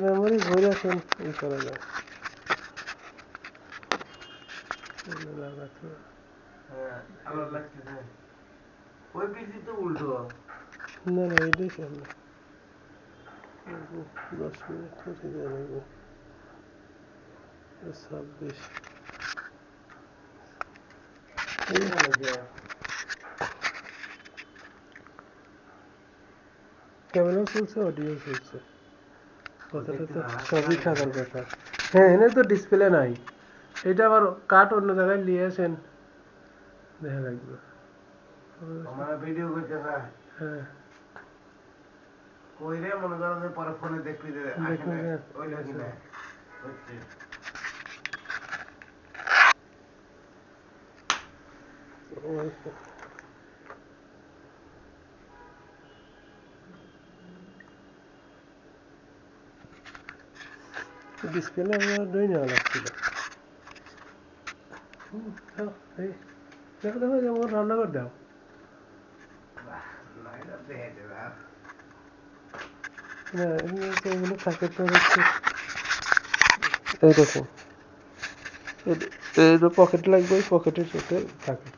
memory ভরে এখন ই করা যায় না না এটাই সামনে 10 মিনিট হতে জানাবো 26 ক্যামেরা চলছে অডিও চলছে কথাটা তো সবই থাকার কথা হ্যাঁ এনে তো ডিসপ্লে নাই এটা আবার কাট অন্য জায়গায় নিয়ে আসেন দেখা লাগবে আমার ভিডিও করতে না হ্যাঁ কইরে মনে করো যে পরে ফোনে দেখবি যে আসলে ওই লাগি না হচ্ছে ডিসপ্লে আমার দই নেওয়া লাগছিল দেখো দেখো যেমন রান্না করে দাও না এগুলো থাকে তো হচ্ছে এইরকম এই পকেট লাগবে ওই পকেটের সাথে থাকে